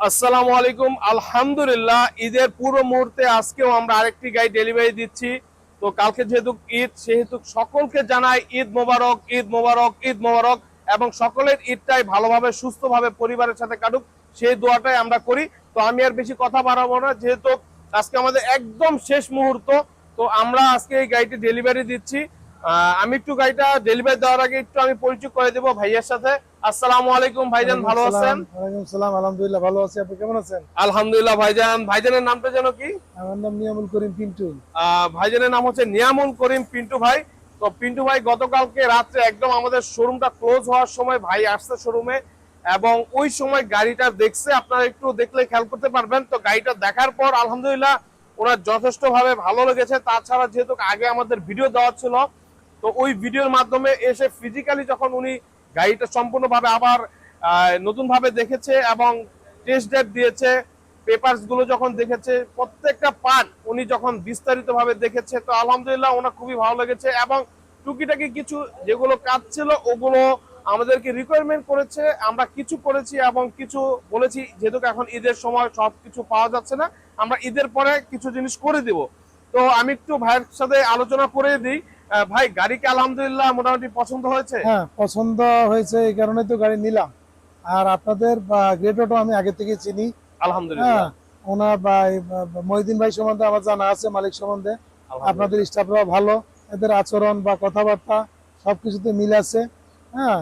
আসসালামু আলাইকুম। আলহামদুলিল্লাহ, ঈদের পূর্ব মুহূর্তে আজকেও আমরা আরেকটি গাড়ি ডেলিভারি দিচ্ছি। তো কালকে যেহেতু ঈদ, সেহেতু সকলকে জানাই ঈদ মোবারক, ঈদ মোবারক, ঈদ মোবারক, এবং সকলের ঈদটাই ভালোভাবে সুস্থভাবে পরিবারের সাথে কাটুক, সেই দোয়াটাই আমরা করি। তো আমি আর বেশি কথা বাড়াবো না, যেহেতু আজকে আমাদের একদম শেষ মুহূর্ত। তো আমরা আজকে এই গাড়িটি ডেলিভারি দিচ্ছি। আমি একটু গাড়িটা ডেলিভারি দেওয়ার আগে একটু আমি পরিচয় করে দেবো ভাইয়ের সাথে। আসসালামু আলাইকুম ভাইজান, ভালো আছেন? ওয়ালাইকুম সালাম, আলহামদুলিল্লাহ ভালো আছি। আপনি কেমন আছেন? আলহামদুলিল্লাহ ভাইজান। ভাইজানের নামটা যেন কি? আমার নাম নিয়ামুল করিম পিন্টু। ভাইজানের নাম হচ্ছে নিয়ামুল করিম পিন্টু ভাই। তো পিন্টু ভাই গতকালকে রাত্রে একদম আমাদের শোরুমটা ক্লোজ হওয়ার সময় ভাই আসছে শোরুমে, এবং ওই সময় গাড়িটা দেখছে। আপনারা একটু দেখলে খেয়াল করতে পারবেন। তো গাড়িটা দেখার পর আলহামদুলিল্লাহ ওনার যথেষ্ট ভাবে ভালো লেগেছে। তাছাড়া যেহেতু আগে আমাদের ভিডিও দেওয়া ছিল, তো ওই ভিডিওর মাধ্যমে এসে ফিজিক্যালি যখন উনি গাড়িটা সম্পূর্ণভাবে আবার নতুন ভাবে দেখেছে এবং টেস্ট ড্রাইভ দিয়েছে, পেপারস গুলো যখন দেখেছে, প্রত্যেকটা পার্ট উনি যখন বিস্তারিত ভাবে দেখেছে, তো আলহামদুলিল্লাহ ওনার খুবই ভালো লেগেছে। এবং টুকিটাকি কিছু যেগুলো কাজ ছিল ওগুলো আমাদেরকে রিকোয়ারমেন্ট করেছে, আমরা কিছু করেছি এবং কিছু বলেছি। যেহেতু এখন ঈদের সময় সবকিছু পাওয়া যাচ্ছে না, আমরা ঈদের পরে কিছু জিনিস করে দিব। তো আমি একটু ভাইয়ের সাথে আলোচনা করে দিই। ভাই, গাড়িকে আলহামদুলিল্লাহ মোটামুটি পছন্দ হয়েছে? হ্যাঁ, পছন্দ হয়েছে, এই কারণে তো গাড়ি নিলাম। আর আপনাদের গ্রেট অটো আমি আগে থেকে চিনি। আলহামদুলিল্লাহ। হ্যাঁ, ওনার মহিউদ্দিন ভাই সম্বন্ধে আমার জানা আছে, মালিক সম্বন্ধে। আপনাদের স্টাফরাও ভালো, এদের আচরণ বা কথাবার্তা সবকিছুতে মিল আছে। হ্যাঁ,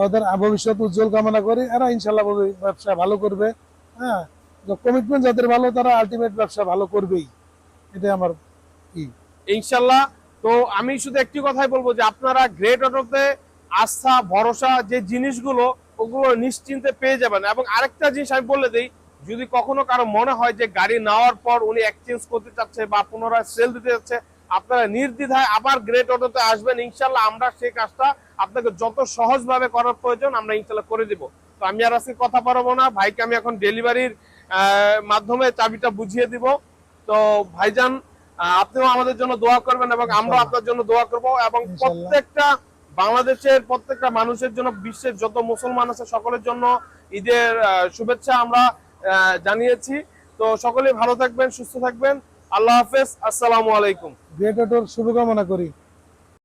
ওদের ভবিষ্যৎ উজ্জ্বল কামনা করি। এরা ইনশাল্লাহ ব্যবসা ভালো করবে। হ্যাঁ, কমিটমেন্ট যাদের ভালো, তারা আলটিমেট ব্যবসা ভালো করবেই। এটাই আমার কি। ইনশাল্লাহ। তো আমি শুধু একটি কথাই বলবো যে আপনারা গ্রেট অটোতে আস্থা ভরসা যে জিনিসগুলো, ওগুলো নিশ্চিন্তে পেয়ে যাবেন। এবং আরেকটা জিনিস আমি বলে দিই, যদি কখনো কারো মনে হয় যে গাড়ি নেওয়ার পর উনি এক্সচেঞ্জ করতে চাচ্ছে বা পুনরায় সেল দিতে যাচ্ছে, আপনারা নির্দ্বিধায় আবার গ্রেট অটোতে আসবেন। ইনশাল্লাহ আমরা সেই কাজটা আপনাকে যত সহজভাবে করার প্রয়োজন আমরা ইনশাল্লাহ করে দিব। তো আমি আর আজকে কথা পারবো না, ভাইকে আমি এখন ডেলিভারির মাধ্যমে চাবিটা বুঝিয়ে দিব। তো ভাইজান, আপনিও আমাদের জন্য দোয়া করবেন এবং আমরা আপনার জন্য দোয়া করব। এবং ইনশাল্লাহ। প্রত্যেকটা বাংলাদেশের প্রত্যেকটা মানুষের জন্য, বিশ্বের যত মুসলমান আছে সকলের জন্য ঈদের শুভেচ্ছা আমরা জানিয়েছি। তো সকলেই ভালো থাকবেন, সুস্থ থাকবেন। আল্লাহ হাফেজ, আসসালামু আলাইকুম। গ্রেট অটোর শুভকামনা করি।